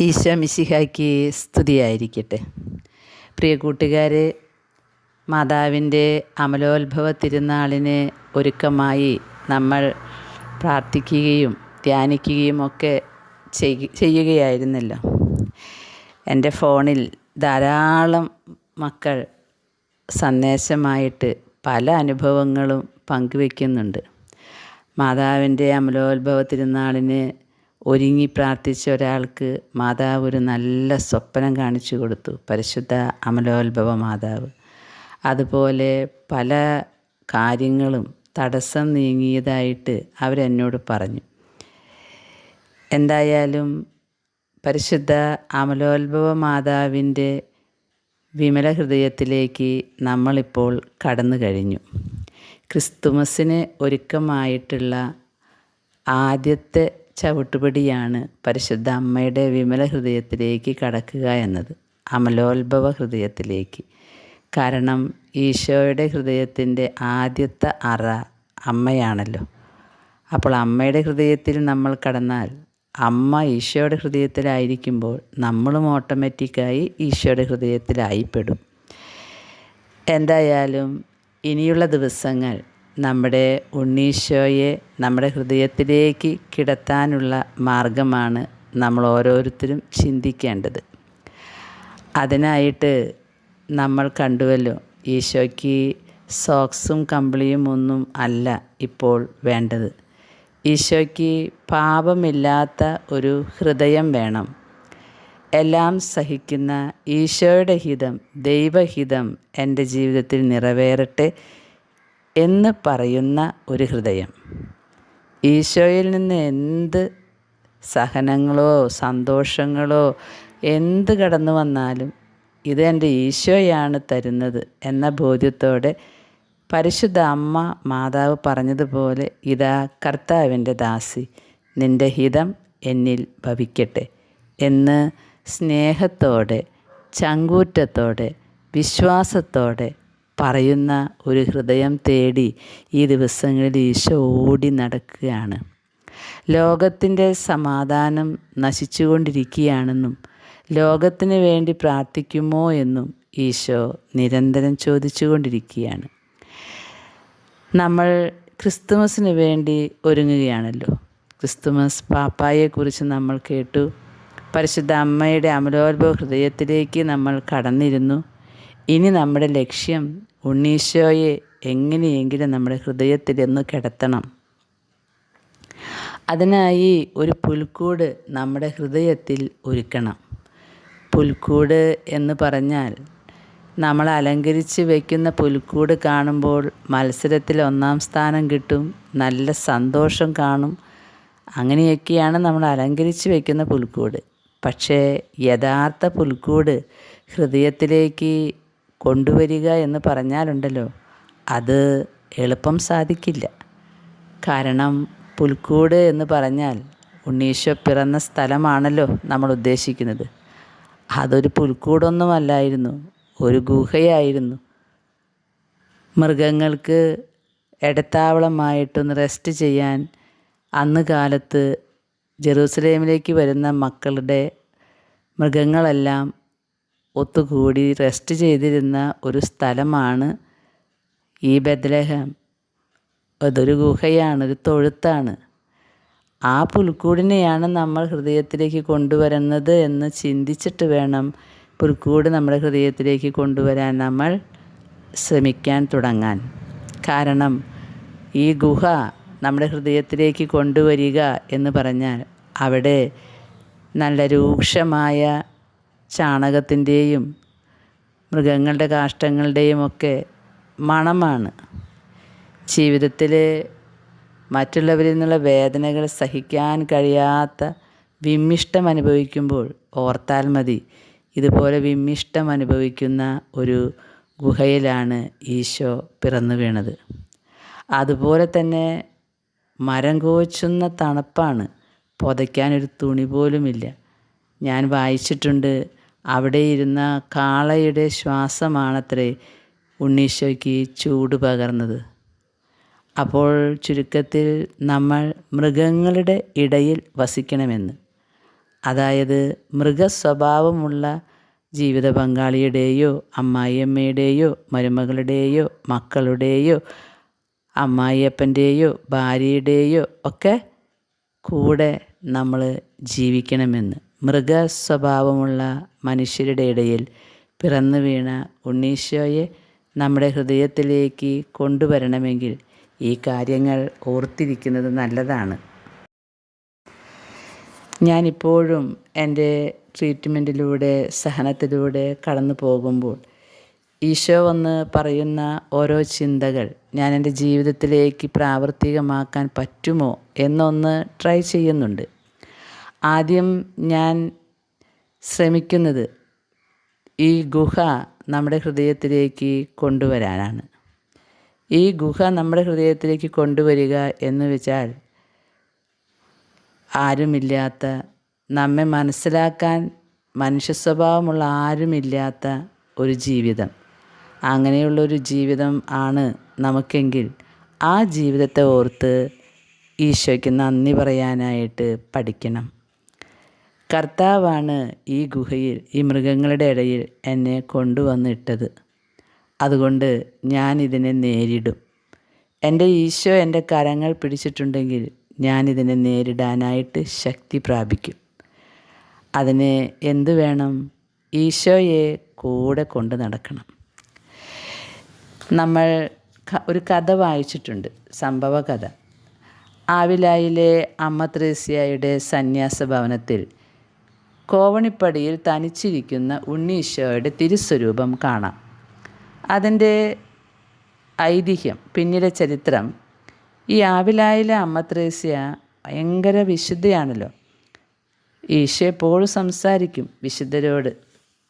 ഈശോ മിശിഹായ്ക്ക് സ്തുതിയായിരിക്കട്ടെ. പ്രിയ കൂട്ടുകാരെ, മാതാവിൻ്റെ അമലോത്ഭവ തിരുനാളിന് ഒരുക്കമായി നമ്മൾ പ്രാർത്ഥിക്കുകയും ധ്യാനിക്കുകയും ഒക്കെ ചെയ്യുകയായിരുന്നല്ലോ. എൻ്റെ ഫോണിൽ ധാരാളം മക്കൾ സന്ദേശമായിട്ട് പല അനുഭവങ്ങളും പങ്കുവയ്ക്കുന്നുണ്ട്. മാതാവിൻ്റെ അമലോത്ഭവ തിരുനാളിന് ഒരുങ്ങി പ്രാർത്ഥിച്ച ഒരാൾക്ക് മാതാവ് ഒരു നല്ല സ്വപ്നം കാണിച്ചു കൊടുത്തു, പരിശുദ്ധ അമലോത്ഭവ മാതാവ്. അതുപോലെ പല കാര്യങ്ങളും തടസ്സം നീങ്ങിയതായിട്ട് അവരെന്നോട് പറഞ്ഞു. എന്തായാലും പരിശുദ്ധ അമലോത്ഭവ മാതാവിൻ്റെ വിമല ഹൃദയത്തിലേക്ക് നമ്മളിപ്പോൾ കടന്നു കഴിഞ്ഞു. ക്രിസ്തുമസിന് ഒരുക്കമായിട്ടുള്ള ആദ്യത്തെ ചവിട്ടുപടിയാണ് പരിശുദ്ധ അമ്മയുടെ വിമല ഹൃദയത്തിലേക്ക് കടക്കുക എന്നത്, അമലോത്ഭവ ഹൃദയത്തിലേക്ക്. കാരണം ഈശോയുടെ ഹൃദയത്തിൻ്റെ ആദ്യത്തെ അറ അമ്മയാണല്ലോ. അപ്പോൾ അമ്മയുടെ ഹൃദയത്തിൽ നമ്മൾ കടന്നാൽ അമ്മ ഈശോയുടെ ഹൃദയത്തിലായിരിക്കുമ്പോൾ നമ്മളും ഓട്ടോമാറ്റിക്കായി ഈശോയുടെ ഹൃദയത്തിലായിപ്പെടും. എന്തായാലും ഇനിയുള്ള ദിവസങ്ങൾ നമ്മുടെ ഉണ്ണീശോയെ നമ്മുടെ ഹൃദയത്തിലേക്ക് കിടത്താനുള്ള മാർഗമാണ് നമ്മൾ ഓരോരുത്തരും ചിന്തിക്കേണ്ടത്. അതിനായിട്ട് നമ്മൾ കണ്ടുവല്ലോ, ഈശോയ്ക്ക് സോക്സും കമ്പിളിയും ഒന്നും അല്ല ഇപ്പോൾ വേണ്ടത്. ഈശോയ്ക്ക് പാപമില്ലാത്ത ഒരു ഹൃദയം വേണം. എല്ലാം സഹിക്കുന്ന ഈശോയുടെ ഹിതം, ദൈവഹിതം എൻ്റെ ജീവിതത്തിൽ നിറവേറട്ടെ എന്ന് പറയുന്ന ഒരു ഹൃദയം. ഈശോയിൽ നിന്ന് എന്ത് സഹനങ്ങളോ സന്തോഷങ്ങളോ എന്ത് കടന്നു വന്നാലും ഇത് എൻ്റെ ഈശോയാണ് തരുന്നത് എന്ന ബോധ്യത്തോടെ പരിശുദ്ധ അമ്മ മാതാവ് പറഞ്ഞതുപോലെ, ഇതാ കർത്താവിൻ്റെ ദാസി, നിൻ്റെ ഹിതം എന്നിൽ ഭവിക്കട്ടെ എന്ന് സ്നേഹത്തോടെ ചങ്കൂറ്റത്തോടെ വിശ്വാസത്തോടെ പറയുന്ന ഒരു ഹൃദയം തേടി ഈ ദിവസങ്ങളിൽ ഈശോ ഓടി നടക്കുകയാണ്. ലോകത്തിൻ്റെ സമാധാനം നശിച്ചുകൊണ്ടിരിക്കുകയാണെന്നും ലോകത്തിന് വേണ്ടി പ്രാർത്ഥിക്കുമോ എന്നും ഈശോ നിരന്തരം ചോദിച്ചുകൊണ്ടിരിക്കുകയാണ്. നമ്മൾ ക്രിസ്തുമസിന് വേണ്ടി ഒരുങ്ങുകയാണല്ലോ. ക്രിസ്തുമസ് പാപ്പായെക്കുറിച്ച് നമ്മൾ കേട്ടു. പരിശുദ്ധ അമ്മയുടെ അമലോത്ഭവ ഹൃദയത്തിലേക്ക് നമ്മൾ കടന്നിരുന്നു. ഇനി നമ്മുടെ ലക്ഷ്യം ഉണ്ണീശോയെ എങ്ങനെയെങ്കിലും നമ്മുടെ ഹൃദയത്തിലൊന്ന് കിടത്തണം. അതിനായി ഒരു പുൽക്കൂട് നമ്മുടെ ഹൃദയത്തിൽ ഒരുക്കണം. പുൽക്കൂട് എന്ന് പറഞ്ഞാൽ നമ്മൾ അലങ്കരിച്ച് വയ്ക്കുന്ന പുൽക്കൂട് കാണുമ്പോൾ മത്സരത്തിൽ 1-ാം സ്ഥാനം കിട്ടും, നല്ല സന്തോഷം കാണും. അങ്ങനെയൊക്കെയാണ് നമ്മൾ അലങ്കരിച്ച് വയ്ക്കുന്ന പുൽക്കൂട്. പക്ഷേ യഥാർത്ഥ പുൽക്കൂട് ഹൃദയത്തിലേക്ക് കൊണ്ടുവരിക എന്ന് പറഞ്ഞാലുണ്ടല്ലോ, അത് എളുപ്പം സാധിക്കില്ല. കാരണം പുൽക്കൂട് എന്ന് പറഞ്ഞാൽ ഉണ്ണീശോ പിറന്ന സ്ഥലമാണല്ലോ നമ്മൾ ഉദ്ദേശിക്കുന്നത്. അതൊരു പുൽക്കൂടൊന്നുമല്ലായിരുന്നു, ഒരു ഗുഹയായിരുന്നു. മൃഗങ്ങൾക്ക് ഇടത്താവളമായിട്ടൊന്ന് റെസ്റ്റ് ചെയ്യാൻ അന്ന് കാലത്ത് ജെറൂസലേമിലേക്ക് വരുന്ന മൃഗങ്ങളെല്ലാം ഒത്തുകൂടി റെസ്റ്റ് ചെയ്തിരുന്ന ഒരു സ്ഥലമാണ് ഈ ബെത്ലഹേം. അതൊരു ഗുഹയാണ്, ഒരു തൊഴുത്താണ്. ആ പുൽക്കൂടിനെയാണ് നമ്മൾ ഹൃദയത്തിലേക്ക് കൊണ്ടുവരുന്നത് എന്ന് ചിന്തിച്ചിട്ട് വേണം പുൽക്കൂട് നമ്മുടെ ഹൃദയത്തിലേക്ക് കൊണ്ടുവരാൻ നമ്മൾ ശ്രമിക്കാൻ തുടങ്ങാൻ. കാരണം ഈ ഗുഹ നമ്മുടെ ഹൃദയത്തിലേക്ക് കൊണ്ടുവരിക എന്ന് പറഞ്ഞാൽ അവിടെ നല്ല രൂക്ഷമായ ചാണകത്തിൻ്റെയും മൃഗങ്ങളുടെ കാഷ്ടങ്ങളുടെയും ഒക്കെ മണമാണ്. ജീവിതത്തിൽ മറ്റുള്ളവരിൽ നിന്നുള്ള വേദനകൾ സഹിക്കാൻ കഴിയാത്ത വിമ്മിഷ്ടം അനുഭവിക്കുമ്പോൾ ഓർത്താൽ മതി, ഇതുപോലെ വിമ്മിഷ്ടം അനുഭവിക്കുന്ന ഒരു ഗുഹയിലാണ് ഈശോ പിറന്നു വീണത്. അതുപോലെ തന്നെ മരം കോച്ചുന്ന തണുപ്പാണ്, പുതയ്ക്കാനൊരു തുണി പോലുമില്ല. ഞാൻ വായിച്ചിട്ടുണ്ട്, അവിടെ ഇരുന്ന കാളയുടെ ശ്വാസമാണത്രേ ഉണ്ണീശോയ്ക്ക് ചൂട് പകർന്നത്. അപ്പോൾ ചുരുക്കത്തിൽ നമ്മൾ മൃഗങ്ങളുടെ ഇടയിൽ വസിക്കണമെന്ന്. അതായത് മൃഗസ്വഭാവമുള്ള ജീവിത പങ്കാളിയുടെയോ അമ്മായിയമ്മയുടെയോ മരുമകളുടെയോ മക്കളുടെയോ അമ്മായിയപ്പൻ്റെയോ ഭാര്യയുടെയോ ഒക്കെ കൂടെ നമ്മൾ ജീവിക്കണമെന്ന്. മൃഗസ്വഭാവമുള്ള മനുഷ്യരുടെ ഇടയിൽ പിറന്നു വീണ ഉണ്ണീശോയെ നമ്മുടെ ഹൃദയത്തിലേക്ക് കൊണ്ടുവരണമെങ്കിൽ ഈ കാര്യങ്ങൾ ഓർത്തിരിക്കുന്നത് നല്ലതാണ്. ഞാനിപ്പോഴും എൻ്റെ ട്രീറ്റ്മെൻറ്റിലൂടെ സഹനത്തിലൂടെ കടന്നു പോകുമ്പോൾ ഈശോ വന്ന് പറയുന്ന ഓരോ ചിന്തകൾ ഞാൻ എൻ്റെ ജീവിതത്തിലേക്ക് പ്രാവർത്തികമാക്കാൻ പറ്റുമോ എന്നൊന്ന് ട്രൈ ചെയ്യുന്നുണ്ട്. ആദ്യം ഞാൻ ശ്രമിക്കുന്നത് ഈ ഗുഹ നമ്മുടെ ഹൃദയത്തിലേക്ക് കൊണ്ടുവരാനാണ്. ഈ ഗുഹ നമ്മുടെ ഹൃദയത്തിലേക്ക് കൊണ്ടുവരിക എന്ന് വെച്ചാൽ ആരുമില്ലാത്ത, നമ്മെ മനസ്സിലാക്കാൻ മനുഷ്യ സ്വഭാവമുള്ള ആരുമില്ലാത്ത ഒരു ജീവിതം, അങ്ങനെയുള്ളൊരു ജീവിതം ആണ് നമുക്കെങ്കിൽ ആ ജീവിതത്തെ ഓർത്ത് ഈശോയ്ക്ക് നന്ദി പറയാനായിട്ട് പഠിക്കണം. കർത്താവാണ് ഈ ഗുഹയിൽ, ഈ മൃഗങ്ങളുടെ ഇടയിൽ എന്നെ കൊണ്ടുവന്നിട്ടത്. അതുകൊണ്ട് ഞാനിതിനെ നേരിടും. എൻ്റെ ഈശോ എൻ്റെ കരങ്ങൾ പിടിച്ചിട്ടുണ്ടെങ്കിൽ ഞാനിതിനെ നേരിടാനായിട്ട് ശക്തി പ്രാപിക്കും. അതിന് എന്തു വേണം? ഈശോയെ കൂടെ കൊണ്ട് നടക്കണം. നമ്മൾ ഒരു കഥ വായിച്ചിട്ടുണ്ട്, സംഭവ കഥ. ആവിലായിലെ അമ്മ ത്രേസ്യായുടെ സന്യാസ ഭവനത്തിൽ കോവണിപ്പടിയിൽ തനിച്ചിരിക്കുന്ന ഉണ്ണീശോയുടെ തിരുസ്വരൂപം കാണാം. അതിൻ്റെ ഐതിഹ്യം, പിന്നിലെ ചരിത്രം, ഈ ആവിലായിലെ അമ്മ ത്രേസ്യ ഭയങ്കര വിശുദ്ധയാണല്ലോ. ഈശോ എപ്പോഴും സംസാരിക്കും വിശുദ്ധരോട്.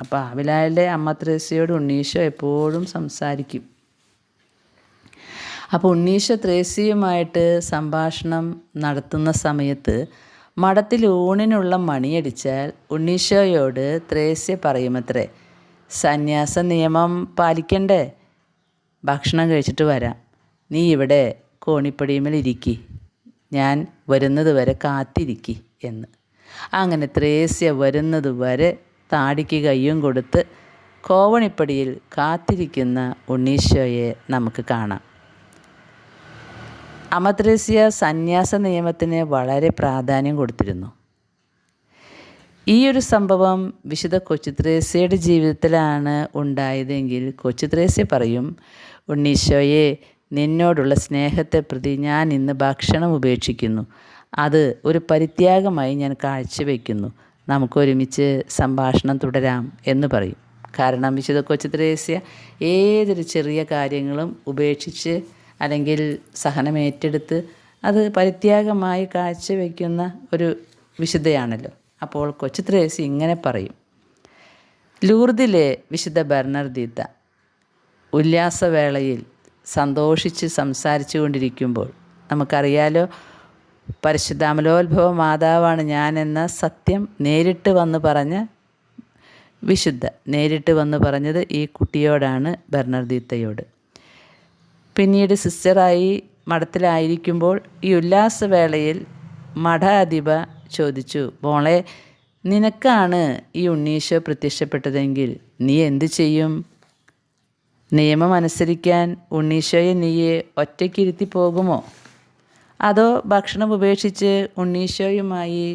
അപ്പോൾ ആവിലായിലെ അമ്മ ത്രേസ്യയോട് ഉണ്ണീശോ എപ്പോഴും സംസാരിക്കും. അപ്പോൾ ഉണ്ണീശോ ത്രേസ്യയുമായിട്ട് സംഭാഷണം നടത്തുന്ന സമയത്ത് മഠത്തിൽ ഊണിനുള്ള മണിയടിച്ചാൽ ഉണ്ണീശോയോട് ത്രേസ്യ പറയുമത്രേ, സന്യാസ നിയമം പാലിക്കണ്ടേ, ഭക്ഷണം കഴിച്ചിട്ട് വരാം, നീ ഇവിടെ കോണിപ്പടിയുമേൽ ഇരിക്കി, ഞാൻ വരുന്നത് വരെ കാത്തിരിക്കി എന്ന്. അങ്ങനെ ത്രേസ്യ വരുന്നത് വരെ താടിക്ക് കയ്യും കൊടുത്ത് കോവണിപ്പടിയിൽ കാത്തിരിക്കുന്ന ഉണ്ണീശോയെ നമുക്ക് കാണാം. അമ്മ ത്രേസ്യ സന്യാസ നിയമത്തിന് വളരെ പ്രാധാന്യം കൊടുത്തിരുന്നു. ഈ ഒരു സംഭവം വിശുദ്ധ കൊച്ചു ത്രേസ്യയുടെ ജീവിതത്തിലാണ് ഉണ്ടായതെങ്കിൽ കൊച്ചു ത്രേസ്യ പറയും, ഉണ്ണീശോയെ, നിന്നോടുള്ള സ്നേഹത്തെ പ്രതി ഞാൻ ഇന്ന് ഭക്ഷണം ഉപേക്ഷിക്കുന്നു. അത് ഒരു പരിത്യാഗമായി ഞാൻ കാഴ്ചവെക്കുന്നു. നമുക്കൊരുമിച്ച് സംഭാഷണം തുടരാം എന്ന് പറയും. കാരണം വിശുദ്ധ കൊച്ചു ത്രേസ്യ ഏതൊരു ചെറിയ കാര്യങ്ങളും ഉപേക്ഷിച്ച് അല്ലെങ്കിൽ സഹനമേറ്റെടുത്ത് അത് പരിത്യാഗമായി കാഴ്ചവെക്കുന്ന ഒരു വിശുദ്ധയാണല്ലോ. അപ്പോൾ കൊച്ചു ത്രേസ്യ ഇങ്ങനെ പറയും. ലൂർദിലെ വിശുദ്ധ ബെർണർദീത്ത ഉല്ലാസവേളയിൽ സന്തോഷിച്ച് സംസാരിച്ചു കൊണ്ടിരിക്കുമ്പോൾ, നമുക്കറിയാലോ പരിശുദ്ധ അമലോത്ഭവ മാതാവാണ് ഞാനെന്ന സത്യം നേരിട്ട് വന്ന് പറഞ്ഞ വിശുദ്ധ, നേരിട്ട് വന്ന് പറഞ്ഞത് ഈ കുട്ടിയോടാണ്, ബെർണർദീത്തയോട്. പിന്നീട് സിസ്റ്ററായി മഠത്തിലായിരിക്കുമ്പോൾ ഈ ഉല്ലാസവേളയിൽ മഠാധിപ ചോദിച്ചു, മോളെ, നിനക്കാണ് ഈ ഉണ്ണീശോ പ്രത്യക്ഷപ്പെട്ടതെങ്കിൽ നീ എന്തു ചെയ്യും? നിയമം അനുസരിക്കാൻ ഉണ്ണീശോയെ നീയെ ഒറ്റയ്ക്കിരുത്തി പോകുമോ? അതോ ഭക്ഷണം ഉപേക്ഷിച്ച് ഉണ്ണീശോയുമായി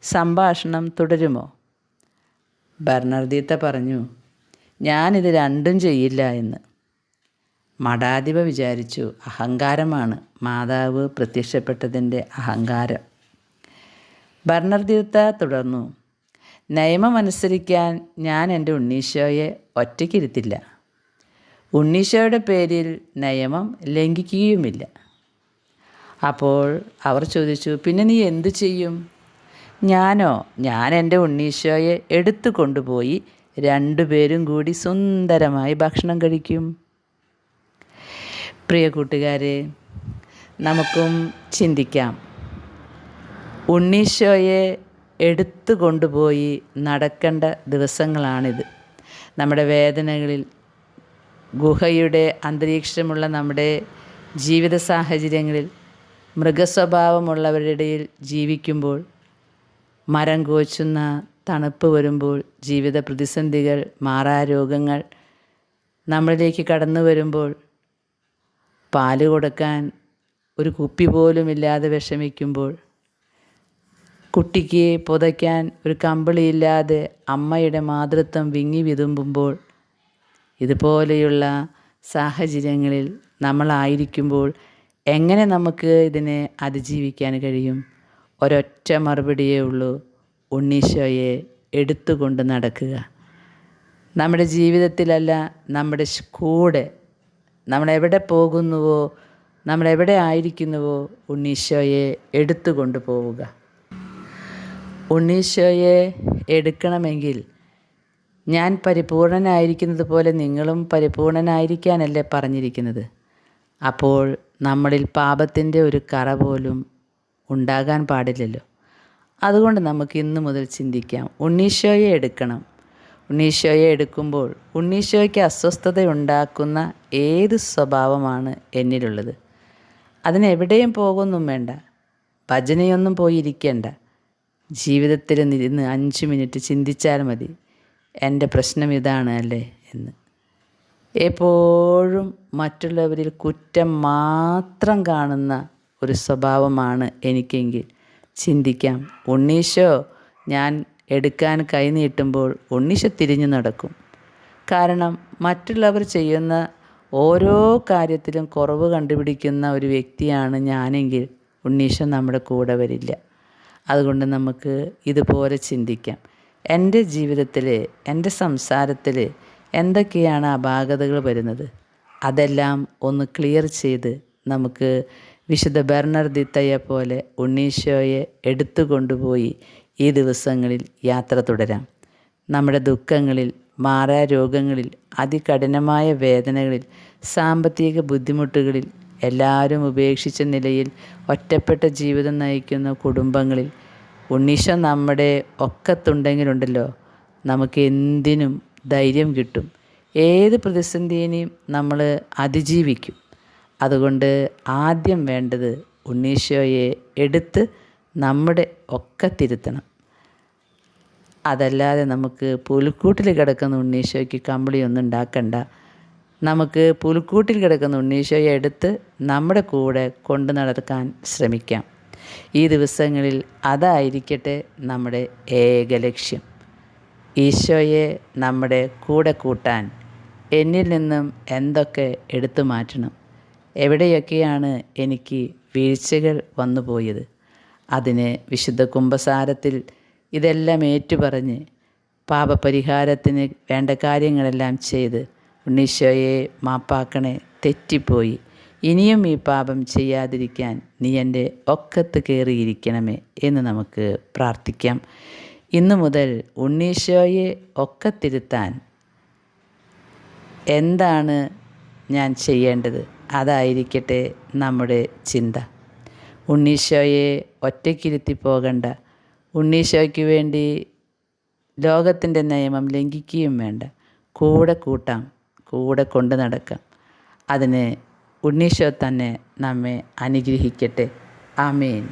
സംഭാഷണം തുടരുമോ? ബെർണർദീത്ത പറഞ്ഞു, ഞാനിത് രണ്ടും ചെയ്യില്ല എന്ന്. മഠാധിപ വിചാരിച്ചു, അഹങ്കാരമാണ്, മാതാവ് പ്രത്യക്ഷപ്പെട്ടതിൻ്റെ അഹങ്കാരം. ബെർണർദീത്ത തുടർന്നു, നിയമമനുസരിക്കാൻ ഞാൻ എൻ്റെ ഉണ്ണീശോയെ ഒറ്റയ്ക്കിരുത്തില്ല. ഉണ്ണീശോയുടെ പേരിൽ നിയമം ലംഘിക്കുകയുമില്ല. അപ്പോൾ അവർ ചോദിച്ചു, പിന്നെ നീ എന്തു ചെയ്യും? ഞാൻ എൻ്റെ ഉണ്ണീശോയെ എടുത്തു കൊണ്ടുപോയി രണ്ടുപേരും കൂടി സുന്ദരമായി ഭക്ഷണം കഴിക്കും. പ്രിയ കൂട്ടുകാരെ, നമുക്കും ചിന്തിക്കാം. ഉണ്ണീശോയെ എടുത്തു കൊണ്ടുപോയി നടക്കേണ്ട ദിവസങ്ങളാണിത്. നമ്മുടെ വേദനകളിൽ, ഗുഹയുടെ അന്തരീക്ഷമുള്ള നമ്മുടെ ജീവിത സാഹചര്യങ്ങളിൽ, മൃഗസ്വഭാവമുള്ളവരുടെ ഇടയിൽ ജീവിക്കുമ്പോൾ, മരം കോച്ചുന്ന തണുപ്പ് വരുമ്പോൾ, ജീവിത പ്രതിസന്ധികൾ, മാറാരോഗങ്ങൾ നമ്മളിലേക്ക് കടന്നു വരുമ്പോൾ, പാല് കൊടുക്കാൻ ഒരു കുപ്പി പോലും ഇല്ലാതെ വിഷമിക്കുമ്പോൾ, കുട്ടിക്ക് പുതയ്ക്കാൻ ഒരു കമ്പിളിയില്ലാതെ അമ്മയുടെ മാതൃത്വം വിങ്ങി വിതുമ്പുമ്പോൾ, ഇതുപോലെയുള്ള സാഹചര്യങ്ങളിൽ നമ്മളായിരിക്കുമ്പോൾ എങ്ങനെ നമുക്ക് ഇതിനെ അതിജീവിക്കാൻ കഴിയും? ഒരൊറ്റ മറുപടിയേ ഉള്ളൂ: ഉണ്ണീശോയെ എടുത്തുകൊണ്ട് നടക്കുക. നമ്മുടെ ജീവിതത്തിലല്ല, നമ്മുടെ കൂടെ നമ്മളെവിടെ പോകുന്നുവോ, നമ്മളെവിടെ ആയിരിക്കുന്നുവോ, ഉണ്ണീശോയെ എടുത്തുകൊണ്ട് പോവുക. ഉണ്ണീശോയെ എടുക്കണമെങ്കിൽ ഞാൻ പരിപൂർണനായിരിക്കുന്നത് പോലെ നിങ്ങളും പരിപൂർണനായിരിക്കാനല്ലേ പറഞ്ഞിരിക്കുന്നത്. അപ്പോൾ നമ്മളിൽ പാപത്തിൻ്റെ ഒരു കറ പോലും ഉണ്ടാകാൻ പാടില്ലല്ലോ. അതുകൊണ്ട് നമുക്ക് ഇന്നു മുതൽ ചിന്തിക്കാം, ഉണ്ണീശോയെ എടുക്കണം. ഉണ്ണീശോയെ എടുക്കുമ്പോൾ ഉണ്ണീശോയ്ക്ക് അസ്വസ്ഥതയുണ്ടാക്കുന്ന ഏത് സ്വഭാവമാണ് എന്നിലുള്ളത്, അതിനെവിടെയും പോകുന്നും വേണ്ട, ഭജനയൊന്നും പോയിരിക്കേണ്ട, ജീവിതത്തിൽ ഇരുന്ന് 5 മിനിറ്റ് ചിന്തിച്ചാൽ മതി, എൻ്റെ പ്രശ്നം ഇതാണ് അല്ലേ എന്ന്. എപ്പോഴും മറ്റുള്ളവരിൽ കുറ്റം മാത്രം കാണുന്ന ഒരു സ്വഭാവമാണ് എനിക്കെങ്കിൽ ചിന്തിക്കാം, ഉണ്ണീശോ ഞാൻ എടുക്കാൻ കൈ നീട്ടുമ്പോൾ ഉണ്ണീശോ തിരിഞ്ഞു നടക്കും. കാരണം മറ്റുള്ളവർ ചെയ്യുന്ന ഓരോ കാര്യത്തിലും കുറവ് കണ്ടുപിടിക്കുന്ന ഒരു വ്യക്തിയാണ് ഞാനെങ്കിൽ ഉണ്ണീശോ നമ്മുടെ കൂടെ വരില്ല. അതുകൊണ്ട് നമുക്ക് ഇതുപോലെ ചിന്തിക്കാം, എൻ്റെ ജീവിതത്തിൽ, എൻ്റെ സംസാരത്തിൽ എന്തൊക്കെയാണ് അപാകതകൾ വരുന്നത്, അതെല്ലാം ഒന്ന് ക്ലിയർ ചെയ്ത് നമുക്ക് വിശുദ്ധ ബെർണർദിത്തയെ പോലെ ഉണ്ണീശോയെ എടുത്തുകൊണ്ടുപോയി ഈ ദിവസങ്ങളിൽ യാത്ര തുടരാം. നമ്മുടെ ദുഃഖങ്ങളിൽ, മാറാരോഗങ്ങളിൽ, അതികഠിനമായ വേദനകളിൽ, സാമ്പത്തിക ബുദ്ധിമുട്ടുകളിൽ, എല്ലാവരും ഉപേക്ഷിച്ച നിലയിൽ ഒറ്റപ്പെട്ട ജീവിതം നയിക്കുന്ന കുടുംബങ്ങളിൽ ഉണ്ണീശോ നമ്മുടെ ഒക്കത്തുണ്ടെങ്കിലുണ്ടല്ലോ, നമുക്ക് എന്തിനും ധൈര്യം കിട്ടും, ഏത് പ്രതിസന്ധിയെയും നമ്മൾ അതിജീവിക്കും. അതുകൊണ്ട് ആദ്യം വേണ്ടത് ഉണ്ണീശോയെ എടുത്ത് നമ്മുടെ ഒക്കത്തിരുത്തണം. അതല്ലാതെ നമുക്ക് പുൽക്കൂട്ടിൽ കിടക്കുന്ന ഉണ്ണീശോയ്ക്ക് കമ്പിളിയൊന്നും ഉണ്ടാക്കണ്ട. നമുക്ക് പുൽക്കൂട്ടിൽ കിടക്കുന്ന ഉണ്ണീശോയെ എടുത്ത് നമ്മുടെ കൂടെ കൊണ്ടു നടക്കാൻ ശ്രമിക്കാം. ഈ ദിവസങ്ങളിൽ അതായിരിക്കട്ടെ നമ്മുടെ ഏക ലക്ഷ്യം. ഈശോയെ നമ്മുടെ കൂടെ കൂട്ടാൻ എന്നിൽ നിന്നും എന്തൊക്കെ എടുത്തു മാറ്റണം, എവിടെയൊക്കെയാണ് എനിക്ക് വീഴ്ചകൾ വന്നുപോയത്, അതിന് വിശുദ്ധ കുമ്പസാരത്തിൽ ഇതെല്ലാം ഏറ്റുപറഞ്ഞ് പാപപരിഹാരത്തിന് വേണ്ട കാര്യങ്ങളെല്ലാം ചെയ്ത് ഉണ്ണീശോയെ മാപ്പാക്കണേ, തെറ്റിപ്പോയി, ഇനിയും ഈ പാപം ചെയ്യാതിരിക്കാൻ നീ എൻ്റെ ഒക്കത്ത് കയറിയിരിക്കണമേ എന്ന് നമുക്ക് പ്രാർത്ഥിക്കാം. ഇന്നു മുതൽ ഉണ്ണീശോയെ ഒക്കത്തിരുത്താൻ എന്താണ് ഞാൻ ചെയ്യേണ്ടത്, അതായിരിക്കട്ടെ നമ്മുടെ ചിന്ത. ഉണ്ണീശോയെ ഒറ്റയ്ക്കിരുത്തി പോകണ്ട. ഉണ്ണീശോയ്ക്ക് വേണ്ടി ലോകത്തിൻ്റെ നിയമം ലംഘിക്കുകയും വേണ്ട. കൂടെ കൂട്ടാം, കൂടെ കൊണ്ടു നടക്കാം. അതിന് ഉണ്ണീശോ തന്നെ നമ്മെ അനുഗ്രഹിക്കട്ടെ. ആമേൻ.